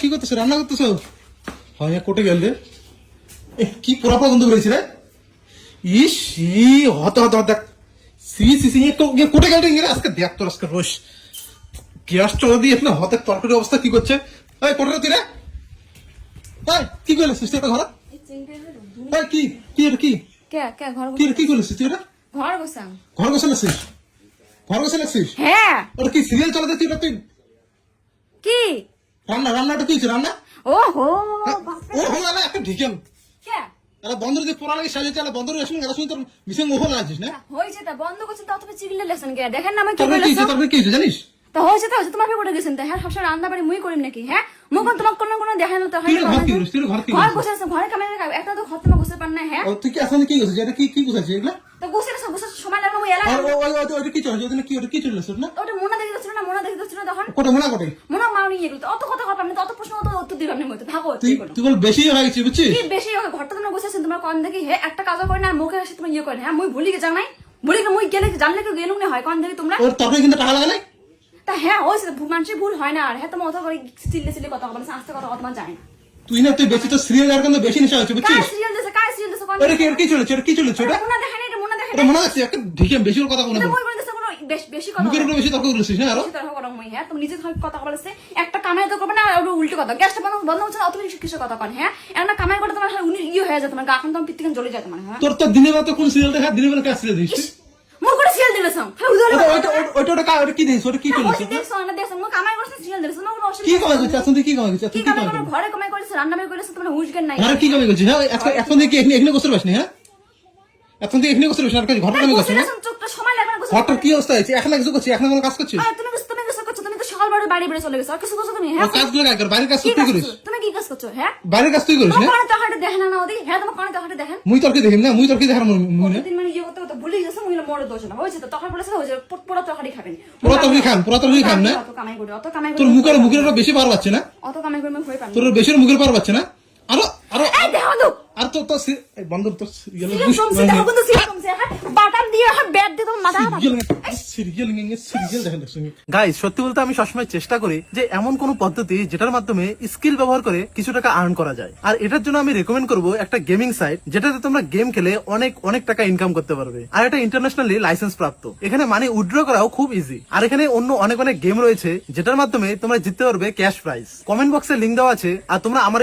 কি করতেছ? রান্না করতেছ? হ্যাঁ, কোটে গেল রে? কি পোড়া পোড়া গন্ধ বেরিয়েছে রে? ইস, হত হত দেখ, কোটে গেল রে? আজকে দেখ তোর আজকে রোষ গ্যাস চলে দিয়ে না হতে তরকারি অবস্থা কি করছে? কোটে তুই রে কি করলিস তুই এটা ঘরে? কি কি কি কি করলিস তুই এটা? ঘর গোছালাছিস? ঘর গোছালাছিস? হ্যাঁ। ওটা কি সিরিয়াল চালাতে তুই? তুই কি রান্নাটা কি হচ্ছে? রান্না ওহো ও হলো না একটা ঢিকেম বন্ধ দিয়ে পোড়া লাগে সাজিয়ে চালা বন্ধ রেশন গেলা শুনি তোর মিশন ওহো লাগছিস না? হয়েছে তা বন্ধ করছে তাও তুমি চিল্লে লেছেন কে? দেখেন না আমি কি তারপরে কি বলেছি? তারপরে কি জানিস? তা হয়েছে তোমার পেপরে গেছেন তা হ্যাঁ সবসময় রান্না বাড়ি মুই করিম নাকি? হ্যাঁ মুখ তোমার কোনো দেখেন না তো হয় ঘর কি করিস? তুই ঘর কি ঘর করিস? বসে ঘরে কামে একটা তো ঘর তোমার বসে পার না। হ্যাঁ তুই কি আসলে কি করছিস? এটা কি কি করছিস এগুলা? তো বসে সময় লাগলো মুই এলা আর ওই কি চলছে? ওটা কি চলছে না? ওটা মনে দেখে যাচ্ছিল না মনে দেখে যাচ্ছিল তখন কোটা মনে কোটে মনে মাউনি এগুলো অত কথা কথা পারবে অত প্রশ্ন অত উত্তর দিবে আপনি মতো থাকো তুই বল বেশি হয়ে গেছে বুঝছিস? কি বেশি ঘরটা তোমার বসেছেন তোমার কন দেখি হ্যাঁ একটা কাজও করে না আর মুখে এসে তুমি ইয়ে করে হ্যাঁ মুই ভুলি গে জানাই ভুলি গে মুই গেলে জানলে কি গেলুম না হয় কন দেখি তোমরা ওর তরকারি কিন্তু টাকা লাগে না? তা হ্যাঁ হয়েছে মানুষের ভুল হয় না আর হ্যাঁ তোমার অত করে চিল্লে কথা বলে আস্তে কথা তোমার যায় না তুই বেশি তো সিরিয়াল আর কিন্তু বেশি নেশা হচ্ছে কার বুঝছিস? সিরিয়াল দিছে কার সিরিয়াল দিছে কোন এটা কি চলছে? এটা কি চলছে? এটা মনে দেখেন এটা মনে দেখেন এটা মনে আছে একটা ঢিকে বেশি কথা বলে এটা মই বলে দিছে কোনো বেশি কথা মুখের উপরে বেশি তর্ক করেছিস না? আরো বেশি কথা বলা মই হ্যাঁ তুমি নিজে কথা বলেছে একটা কামাই তো করবে না আর উল্টো কথা গ্যাসটা বন্ধ হচ্ছে না অত কিছু কথা কন হ্যাঁ একটা কামাই করে তোমার উনি ইয়ে হয়ে যায় তোমার গা এখন তোমার পিত্তিকান জ্বলে যায় তোমার। হ্যাঁ তোর তো দিনের বেলা তো কোন সিরিয়াল দেখা দিনের বেলা কাজ সিরিয়াল দিছিস? মই করে সিরিয়াল দিলেছ হ্যাঁ উদরে ওটা কি দিছিস? ওটা কি চলছে? দেখছো না দেখছো মই কামাই করে সিরিয়াল দিলেছ না কোনো কি অসুবিধা কামাই করছিস? আসলে কি কামাই করছিস? কি কামাই করে ঘরে কামাই করেছে রান্না বাড়ি করেছে তোমার হুশ জ্ঞান নাই ঘরে কি কামাই করছিস? হ্যাঁ এখন থেকে এখানে গোসল বাসনি? হ্যাঁ এখন থেকে এখানে গোসল বাসনি আর ঘরটা কামাই করছিস না? সময় লাগবে না ঘরটার কি অবস্থা হয়েছে? এখন কিছু করছিস? এখন কোনো কাজ করছিস? তুমি কিছু করছো তুমি তো সকাল বাড়ি বেড়ে চলে গেছো আর কিছু করছো তুমি? হ্যাঁ কাজগুলো কাজ কর, বাইরের কাজ তুই করিস? তুমি কি কাজ করছো? হ্যাঁ বাইরের কাজ তুই করিস না? তোমার তো হাটে দেখেন না ওদিকে হ্যাঁ তোমার কানে তো হাটে দেখেন মুই তরকি দেখিম না? মুই তরকি দেখার মুই না? দিন মানে ইয়ে করতে করতে ভুলে গেছে মহিলা মরে দোষ না হয়েছে তো তখন বলেছে হয়েছে পুরো তরকারি খাবেন পুরো তরকি খান না? অত কামাই করে তোর মুখের বেশি পার পাচ্ছে না? অত কামাই করে হয়ে পান তোর বেশি মুখের পার পাচ্ছে না? আরো আরো এই দেখো তো আর তো তো বন্ধ তো বাটাম দিয়ে ব্যাট দিয়ে তোমার মাথা গাইস সত্যি বলতে আমি সবসময় চেষ্টা করি যে এমন কোন পদ্ধতি যেটার মাধ্যমে স্কিল ব্যবহার করে কিছু টাকা আর্ন করা যায়। আর এটার জন্য আমি রেকমেন্ড করব একটা গেমিং সাইট যেটাতে তোমরা গেম খেলে অনেক টাকা ইনকাম করতে পারবে। আর এটা ইন্টারন্যাশনালি লাইসেন্স প্রাপ্ত। এখানে মানি উইথড্র করাও খুব ইজি। আর এখানে অন্য অনেক গেম রয়েছে যেটার মাধ্যমে তোমরা জিততে পারবে ক্যাশ প্রাইজ। কমেন্ট বক্সে লিংক দেওয়া আছে। আর তোমরা আমার